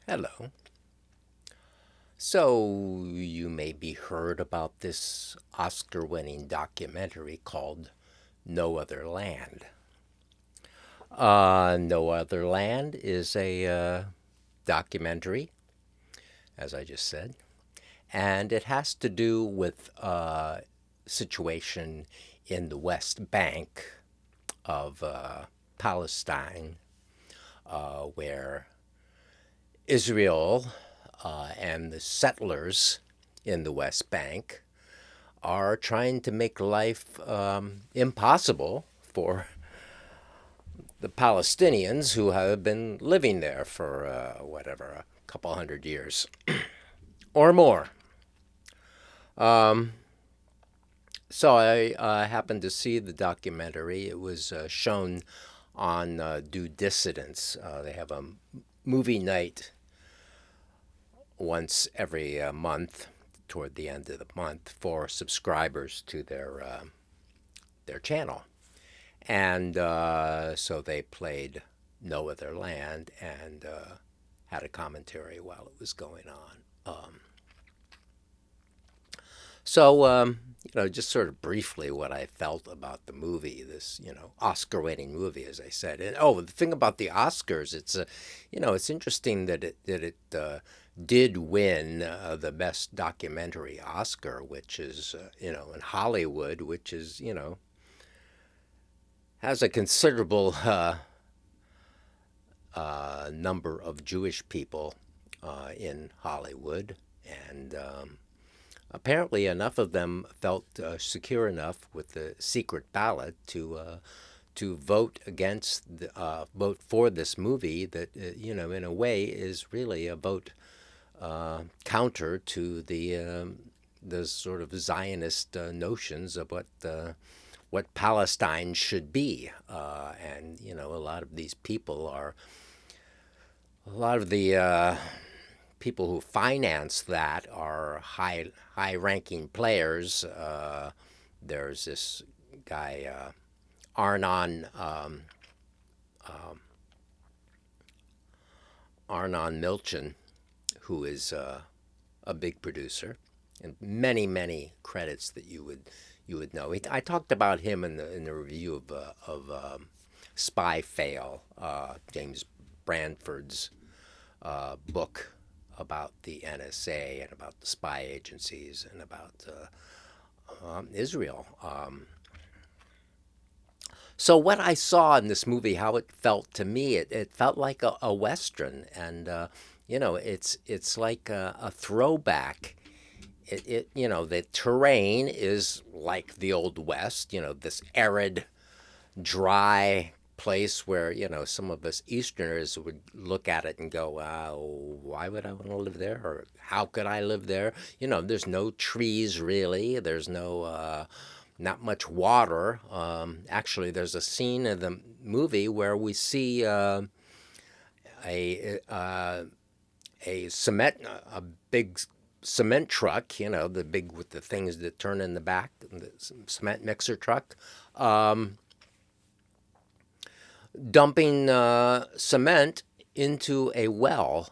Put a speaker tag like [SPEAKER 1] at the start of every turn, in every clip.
[SPEAKER 1] Hello. So, you maybe heard about this Oscar winning documentary called No Other Land. No Other Land is a documentary, as I just said, and it has to do with a situation in the West Bank of Palestine, where Israel and the settlers in the West Bank are trying to make life impossible for the Palestinians who have been living there for whatever, a couple hundred years or more. So I happened to see the documentary. It was shown on Due Dissidence. They have a movie night once every month toward the end of the month for subscribers to their channel. And so they played No Other Land and had a commentary while it was going on. Just sort of briefly what I felt about the movie, this, Oscar-winning movie, as I said. And the thing about the Oscars, it's interesting that it did win the best documentary Oscar, which is, in Hollywood, which is, has a considerable number of Jewish people in Hollywood, and apparently enough of them felt secure enough with the secret ballot to vote for this movie that in a way is really a vote counter to the sort of Zionist notions of what Palestine should be. And a lot of these people are a lot of the people who finance that are high ranking players. There's this guy Arnon Arnon Milchan, who is a big producer, and many credits that you would know. I talked about him in the review of Spy Fail, James Branford's book about the NSA and about the spy agencies and about Israel. So what I saw in this movie, how it felt to me, it felt like a western, and it's like a throwback. The terrain is like the old west. This arid, dry place where some of us Easterners would look at it and go, "Why would I want to live there?" Or "How could I live there?" There's no trees really. There's no not much water. Actually, there's a scene in the movie where we see a a big cement truck. The big with the things that turn in the back, the cement mixer truck. Dumping cement into a well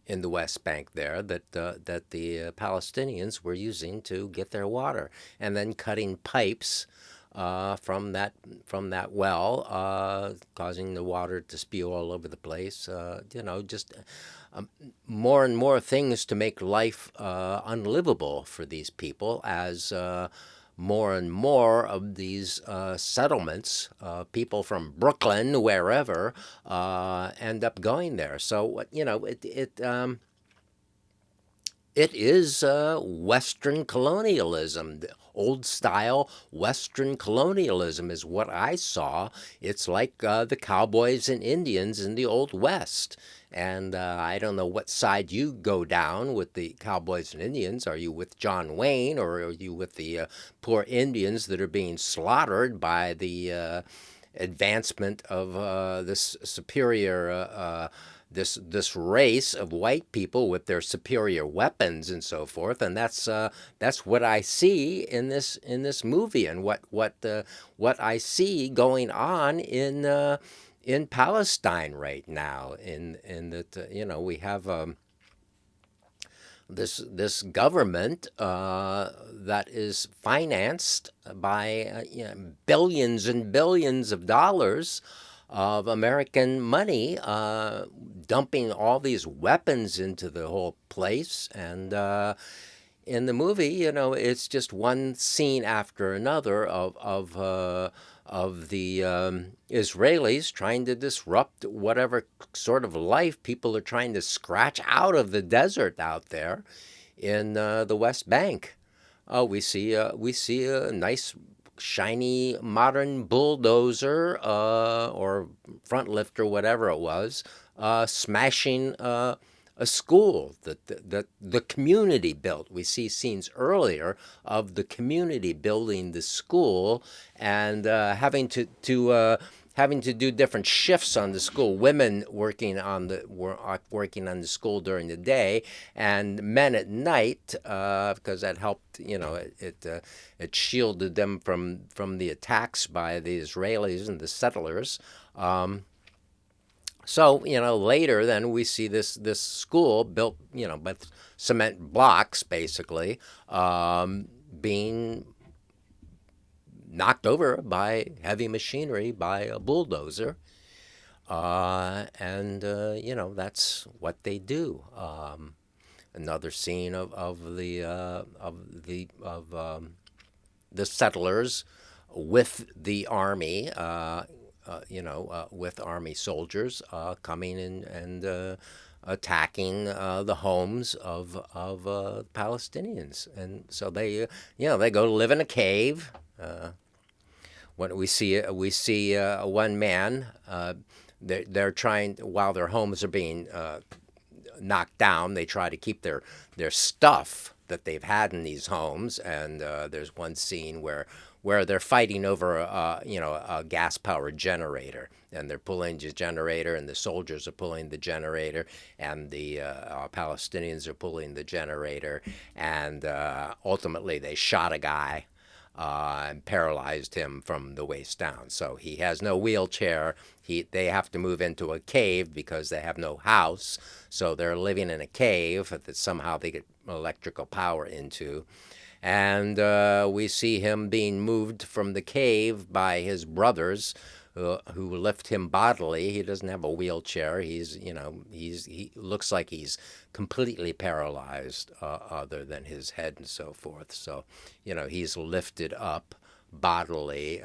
[SPEAKER 1] in the West Bank there that the Palestinians were using to get their water, and then cutting pipes from that well, causing the water to spew all over the place. Just more and more things to make life unlivable for these people as more and more of these settlements, people from Brooklyn, wherever, end up going there. So it is Western colonialism. The old style Western colonialism is what I saw. It's like the cowboys and Indians in the Old West. And I don't know what side you go down with the cowboys and Indians. Are you with John Wayne, or are you with the poor Indians that are being slaughtered by the advancement of this superior this race of white people with their superior weapons and so forth? And that's what I see in this movie, and what I see going on in Palestine right now. In that we have this government that is financed by billions and billions of dollars of American money, dumping all these weapons into the whole place. And in the movie, it's just one scene after another of the Israelis trying to disrupt whatever sort of life people are trying to scratch out of the desert out there in the West Bank. We see a nice shiny modern bulldozer or front lifter, whatever it was, smashing a school that the community built. We see scenes earlier of the community building the school and having to do different shifts on the school. Women working on the school during the day, and men at night, because that helped. It shielded them from the attacks by the Israelis and the settlers. So later, then we see this school built with cement blocks, basically, being knocked over by heavy machinery, by a bulldozer, and that's what they do. Another scene of the settlers with the army, with army soldiers coming in and attacking the homes of Palestinians, and so they go to live in a cave. When we see one man, they're trying, while their homes are being knocked down, they try to keep their stuff that they've had in these homes. And there's one scene where they're fighting over a gas powered generator, and they're pulling the generator, and the soldiers are pulling the generator, and the Palestinians are pulling the generator, and ultimately they shot a guy and paralyzed him from the waist down. So he has no wheelchair. They have to move into a cave because they have no house. So they're living in a cave that somehow they get electrical power into. And we see him being moved from the cave by his brothers, who lift him bodily. He doesn't have a wheelchair. He looks like he's completely paralyzed, other than his head and so forth. So, he's lifted up bodily,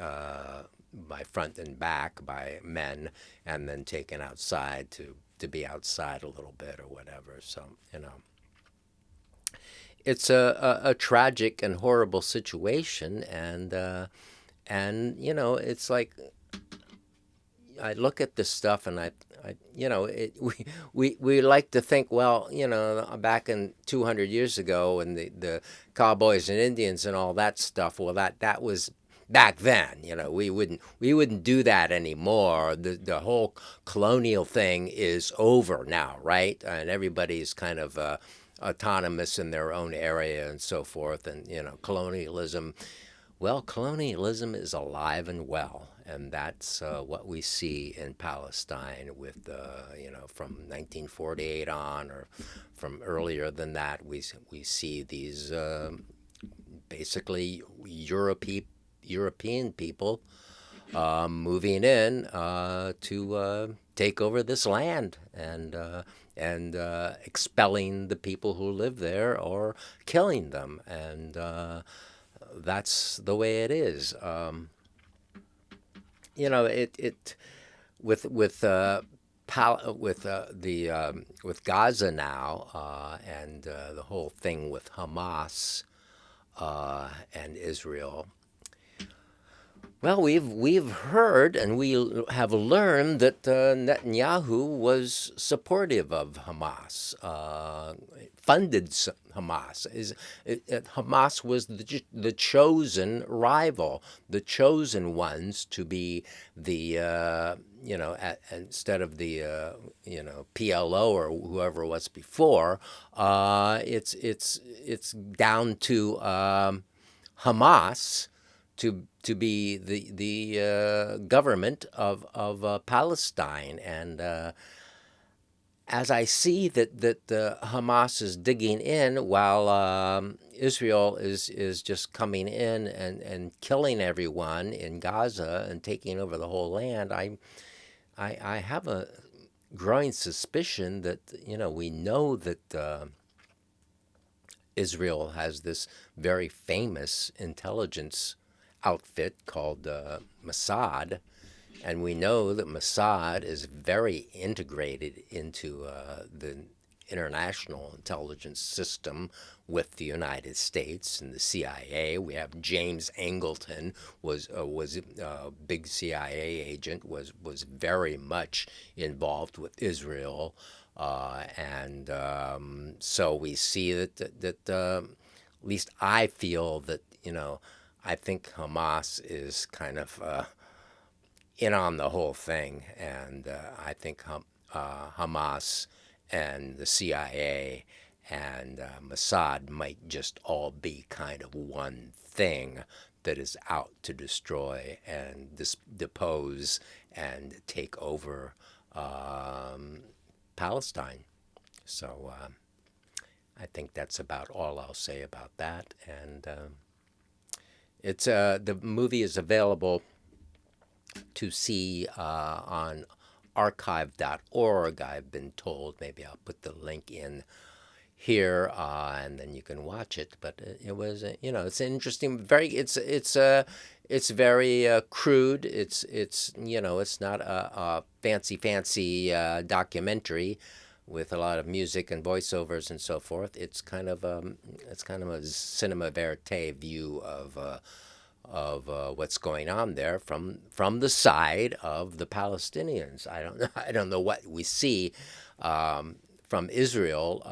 [SPEAKER 1] by front and back by men, and then taken outside to be outside a little bit or whatever. So, it's a tragic and horrible situation, and it's like I look at this stuff, and we like to think, well, back in 200 years ago, and the cowboys and Indians and all that stuff, well, that was back then. We wouldn't do that anymore. The whole colonial thing is over now, right? And everybody's kind of autonomous in their own area and so forth. And colonialism, well, colonialism is alive and well, and that's what we see in Palestine with, from 1948 on, or from earlier than that. We see these basically European people moving in to take over this land, and expelling the people who live there or killing them, and that's the way it is. It with Gaza now, and the whole thing with Hamas and Israel. Well, we've heard, and we have learned that Netanyahu was supportive of Hamas, funded Hamas. Hamas was the chosen rival, the chosen ones to be the instead of the PLO or whoever it was before. It's down to Hamas to be the government of Palestine. And as I see that Hamas is digging in while Israel is just coming in and killing everyone in Gaza and taking over the whole land, I have a growing suspicion that we know that Israel has this very famous intelligence outfit called Mossad, and we know that Mossad is very integrated into the international intelligence system with the United States and the CIA. We have James Angleton was a big CIA agent, was very much involved with Israel, and so we see that at least I feel that I think Hamas is kind of in on the whole thing, and I think Hamas and the CIA and Mossad might just all be kind of one thing that is out to destroy and depose and take over Palestine. So I think that's about all I'll say about that. And it's the movie is available to see on archive.org. I've been told. Maybe I'll put the link in here, and then you can watch it. But it was, it's an interesting. It's very crude. It's not a fancy documentary with a lot of music and voiceovers and so forth. It's kind of a cinema verite view of what's going on there from the side of the Palestinians. I don't know. I don't know what we see from Israel,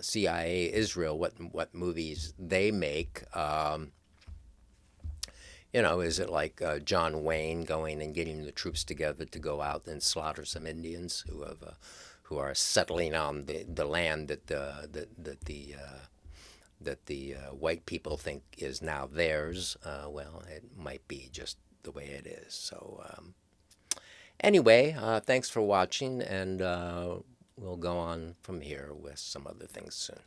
[SPEAKER 1] CIA Israel, what movies they make. Is it like John Wayne going and getting the troops together to go out and slaughter some Indians who are settling on the land that the white people think is now theirs? Well, it might be just the way it is. So anyway, thanks for watching, and we'll go on from here with some other things soon.